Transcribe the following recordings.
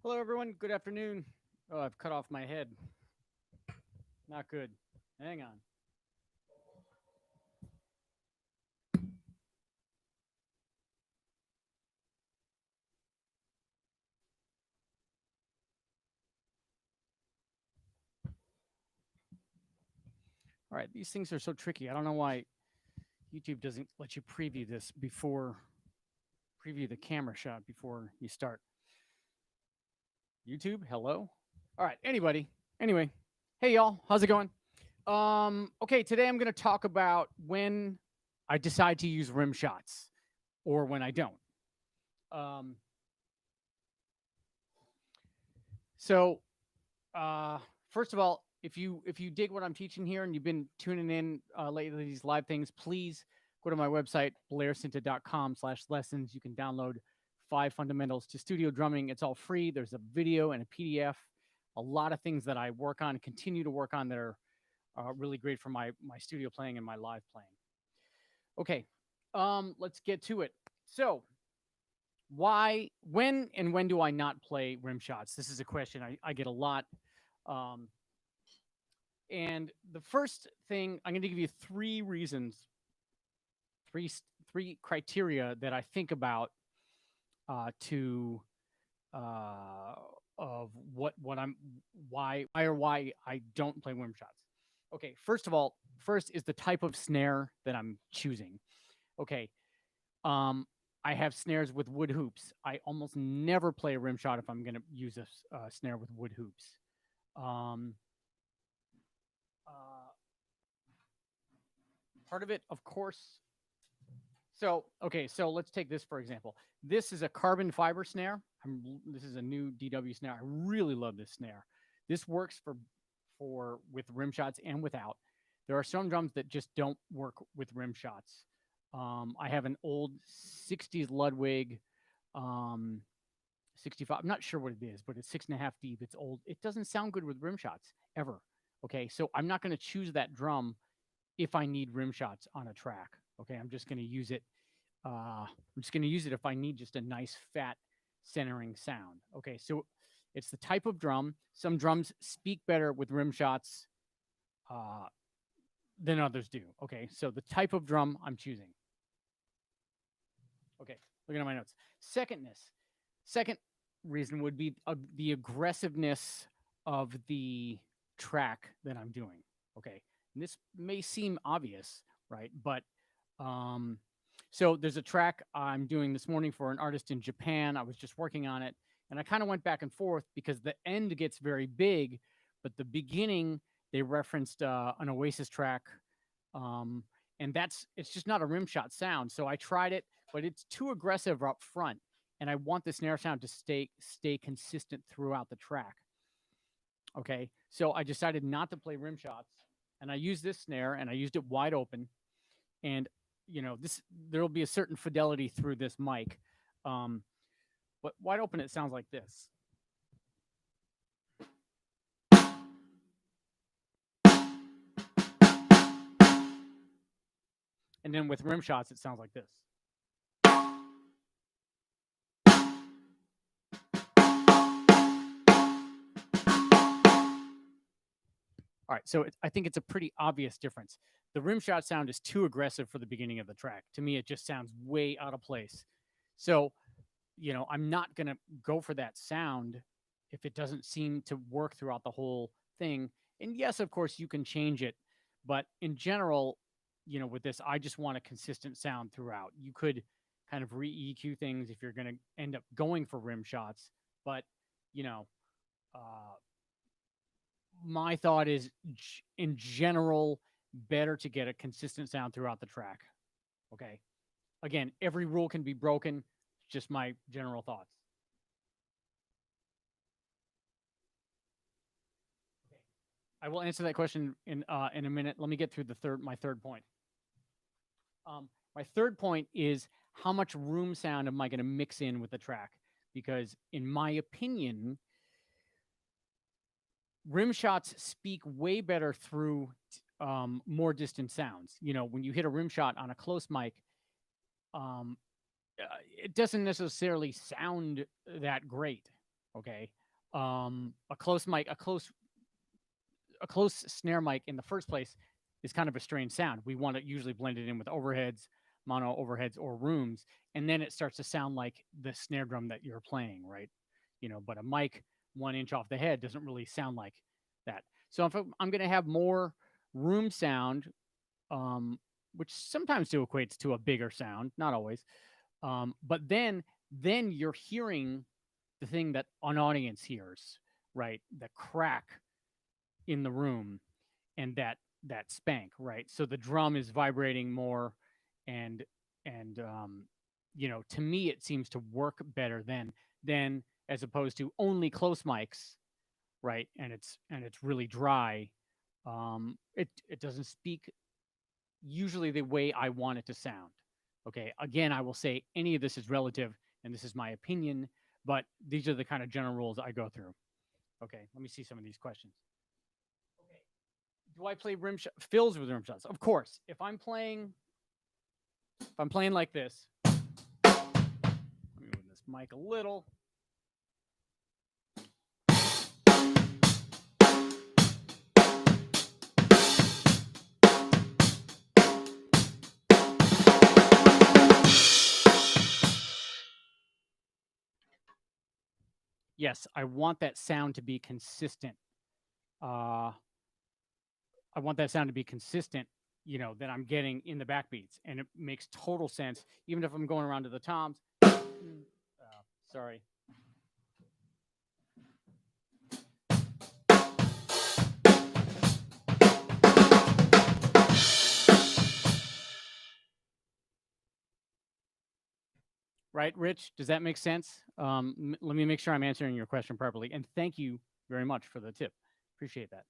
Hello, everyone. Good afternoon. Oh, I've cut off my head. Not good. Hang on. All right, these things are so tricky. I don't know why YouTube doesn't let you preview this before, preview the camera shot before you start. YouTube, hello. All right, anyway, hey y'all, how's it going? Okay, today I'm going to talk about when I decide to use rim shots or when I don't. Um, so first of all, if you dig what I'm teaching here and you've been tuning in lately to these live things, please go to my website blaircinta.com/lessons. You can download 5 fundamentals to studio drumming. It's all free. There's a video and a PDF. A lot of things that I work on and continue to work on that are really great for my studio playing and my live playing. Okay, let's get to it. So, when do I not play rim shots? This is a question I get a lot. Um, and the first thing, I'm going to give you 3 reasons, three three criteria that I think about to of what I'm why I don't play rim shots. Okay, first is the type of snare that I'm choosing. Okay, um, I have snares with wood hoops. I almost never play a rim shot if I'm going to use a snare with wood hoops. Um, uh, Part of it, of course. So, okay, so let's take this for example. This is a carbon fiber snare. This is a new DW snare. I really love this snare. This works for with rim shots and without. There are some drums that just don't work with rim shots. I have an old 60s Ludwig 65. I'm not sure what it is, but it's 6.5 deep. It's old. It doesn't sound good with rim shots ever. Okay, so I'm not going to choose that drum if I need rim shots on a track. Okay, I'm just going to use it. I'm just going to use it if I need just a nice fat centering sound. Okay, so it's the type of drum. Some drums speak better with rim shots uh, than others do. Okay, so the type of drum I'm choosing. Okay, looking at my notes. Second reason would be the aggressiveness of the track that I'm doing. Okay, and this may seem obvious, right? But so there's a track I'm doing this morning for an artist in Japan. I was just working on it, and I kind of went back and forth because the end gets very big, but the beginning they referenced an Oasis track, um, and it's just not a rim shot sound. So I tried it, but it's too aggressive up front, and I want the snare sound to stay consistent throughout the track. Okay, so I decided not to play rim shots, and I used this snare, and I used it wide open, and this there'll be a certain fidelity through this mic, um, but wide open it sounds like this, and then with rim shots it sounds like this. All right, so I think it's a pretty obvious difference. The rim shot sound is too aggressive for the beginning of the track. To me, it just sounds way out of place. So, I'm not going to go for that sound if it doesn't seem to work throughout the whole thing. And yes, of course, you can change it. But in general, with this, I just want a consistent sound throughout. You could kind of re EQ things if you're going to end up going for rim shots. But, you know, uh, my thought is in general better to get a consistent sound throughout the track. Okay, again, every rule can be broken. Just my general thoughts. Okay. I will answer that question in a minute. Let me get through my third point. My third point is how much room sound am I going to mix in with the track? Because in my opinion, rim shots speak way better through more distant sounds. When you hit a rim shot on a close mic, um, it doesn't necessarily sound that great. Okay. A close mic, a close snare mic in the first place is kind of a strange sound. We want to usually blend it in with overheads, mono overheads, or rooms, and then it starts to sound like the snare drum that you're playing, right? But a mic 1 inch off the head doesn't really sound like that. So if I'm going to have more room sound, um, which sometimes do equates to a bigger sound, not always, but then you're hearing the thing that an audience hears, right? The crack in the room and that spank, right? So the drum is vibrating more, and to me it seems to work better than as opposed to only close mics, right? And it's really dry. It doesn't speak usually the way I want it to sound. Okay, again, I will say any of this is relative, and this is my opinion, but these are the kind of general rules I go through. Okay, let me see some of these questions. Okay, do I play rim fills with rim shots? Of course. If I'm playing like this, let me move this mic a little. Yes, I want that sound to be consistent. Uh, I want that sound to be consistent, that I'm getting in the backbeats. And it makes total sense, even if I'm going around to the toms. Sorry. Right, Rich? Does that make sense? Let me make sure I'm answering your question properly. And thank you very much for the tip. Appreciate that.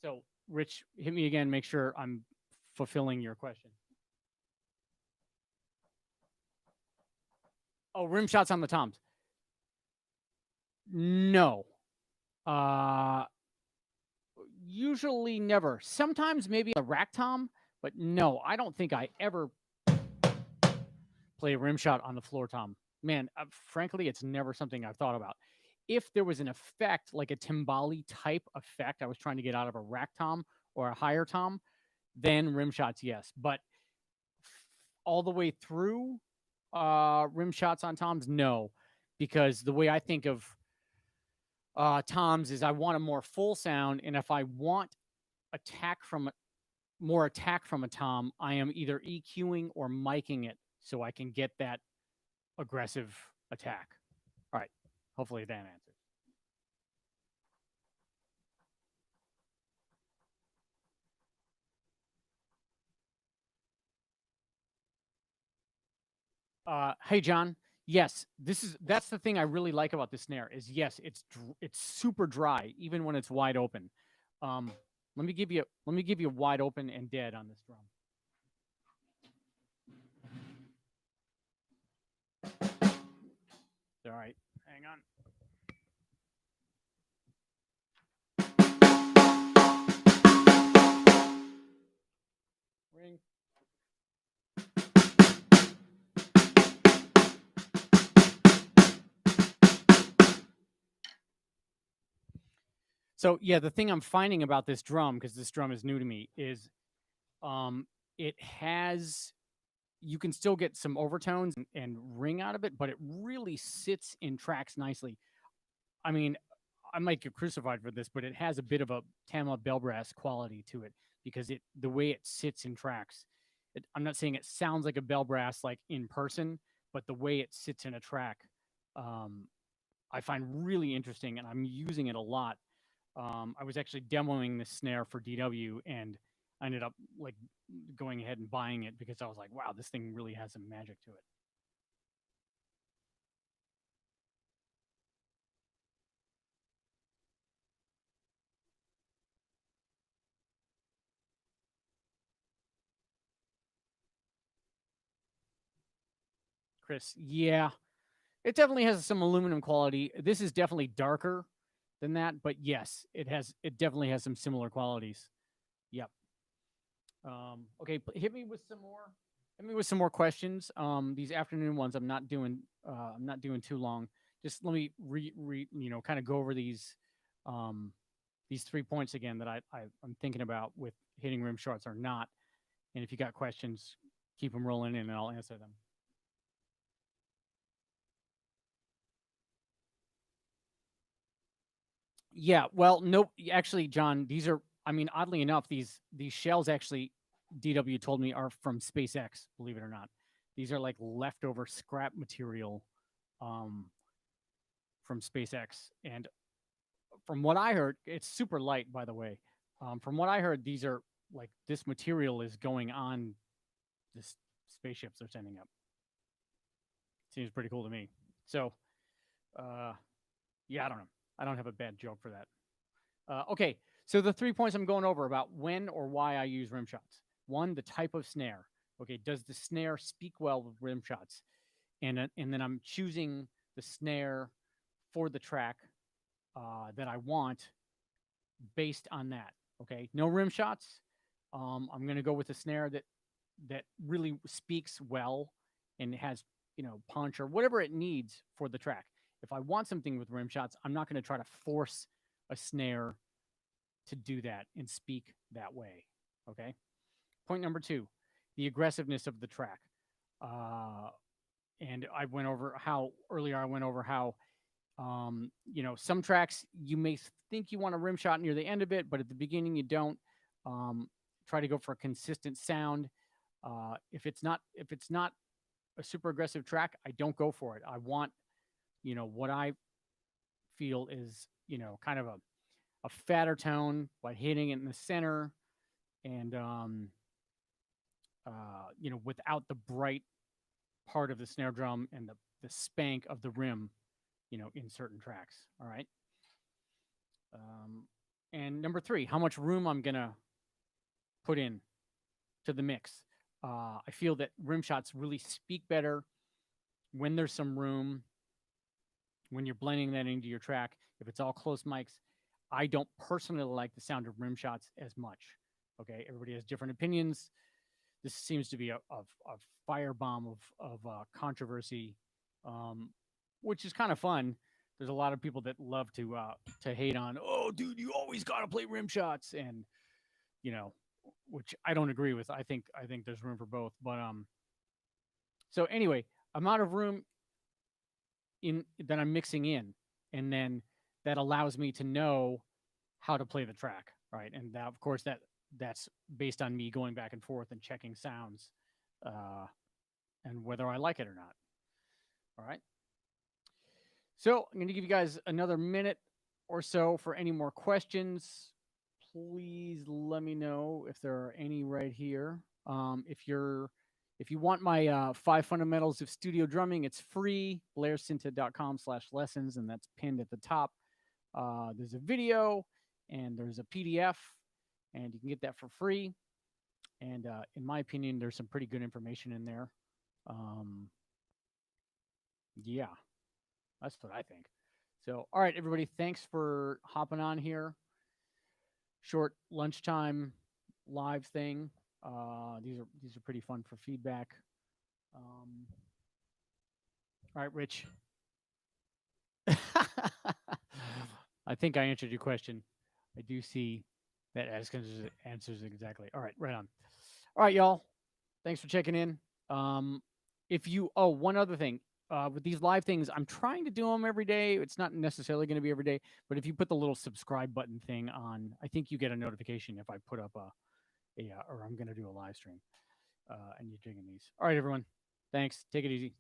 So, Rich, hit me again. Make sure I'm fulfilling your question. Oh, rim shots on the toms. No. Uh, Usually never. Sometimes maybe a rack tom, but no, I don't think I ever play a rim shot on the floor tom. Man, frankly, it's never something I've thought about. If there was an effect like a timbali type effect I was trying to get out of a rack tom or a higher tom, then rim shots, yes. But all the way through rim shots on toms, no, because the way I think of toms is I want a more full sound, and if I want more attack from a tom, I am either EQing or miking it so I can get that aggressive attack. All right, hopefully that answers. Hey John, yes, that's the thing I really like about this snare is yes, it's super dry even when it's wide open. Um, let me give you wide open and dead on this drum. All right, hang on. Ring. So yeah, the thing I'm finding about this drum, because this drum is new to me, is um, it has you can still get some overtones and ring out of it, but it really sits in tracks nicely. I mean, I might get crucified for this, but it has a bit of a Tama bell brass quality to it because the way it sits in tracks. I'm not saying it sounds like a bell brass like in person, but the way it sits in a track, um, I find really interesting, and I'm using it a lot. I was actually demoing this snare for DW, and I ended up like going ahead and buying it because I was like, wow, this thing really has some magic to it. Chris, yeah, it definitely has some aluminum quality. This is definitely darker than that, but yes, it definitely has some similar qualities. Yep. Okay, hit me with some more. Hit me with some more questions. These afternoon ones, I'm not doing too long. just let me kind of go over these 3 points again that I'm thinking about with hitting rim shots or not. And if you got questions, keep them rolling in and I'll answer them. Yeah, well, nope. Actually, John, these are. I mean, oddly enough, these shells actually, DW told me, are from SpaceX. Believe it or not, these are like leftover scrap material um, from SpaceX. And from what I heard, it's super light, by the way. From what I heard, these are like this material is going on this spaceships they're sending up. Seems pretty cool to me. So, uh, yeah, I don't know. I don't have a bad joke for that. Okay, so the 3 points I'm going over about when or why I use rim shots. One, the type of snare. Okay, does the snare speak well with rim shots? And then I'm choosing the snare for the track that I want based on that. Okay, no rim shots. I'm going to go with a snare that really speaks well and has punch or whatever it needs for the track. If I want something with rim shots, I'm not going to try to force a snare to do that and speak that way. Okay. Point number two, the aggressiveness of the track. And I went over how earlier I went over how some tracks you may think you want a rim shot near the end of it, but at the beginning you don't. Try to go for a consistent sound. If it's not a super aggressive track, I don't go for it. I want, what I feel is, kind of a fatter tone by hitting it in the center and, without the bright part of the snare drum and the spank of the rim, in certain tracks. All right. And number three, how much room I'm going to put in to the mix. I feel that rim shots really speak better when there's some room, when you're blending that into your track. If it's all close mics, I don't personally like the sound of rim shots as much. Okay, everybody has different opinions. This seems to be a firebomb of controversy, which is kind of fun. There's a lot of people that love to hate on. Oh, dude, you always got to play rim shots, and you know, which I don't agree with. I think there's room for both. But so anyway, amount of room in that I'm mixing in, and then that allows me to know how to play the track, right? And that, of course, that's based on me going back and forth and checking sounds, and whether I like it or not. All right. So I'm going to give you guys another minute or so for any more questions. Please let me know if there are any right here. If you want my 5 fundamentals of studio drumming, it's free. blairsinta.com/lessons, and that's pinned at the top. There's a video and there's a PDF, and you can get that for free. And in my opinion, there's some pretty good information in there. Yeah, that's what I think. So, all right, everybody, thanks for hopping on here. Short lunchtime live thing. These are pretty fun for feedback. All right, Rich. I think I answered your question. I do see that answers exactly. All right, right on. All right, y'all. Thanks for checking in. One other thing. With these live things, I'm trying to do them every day. It's not necessarily going to be every day, but if you put the little subscribe button thing on, I think you get a notification if I put up or I'm going to do a live stream, and you're digging these. All right, everyone. Thanks. Take it easy.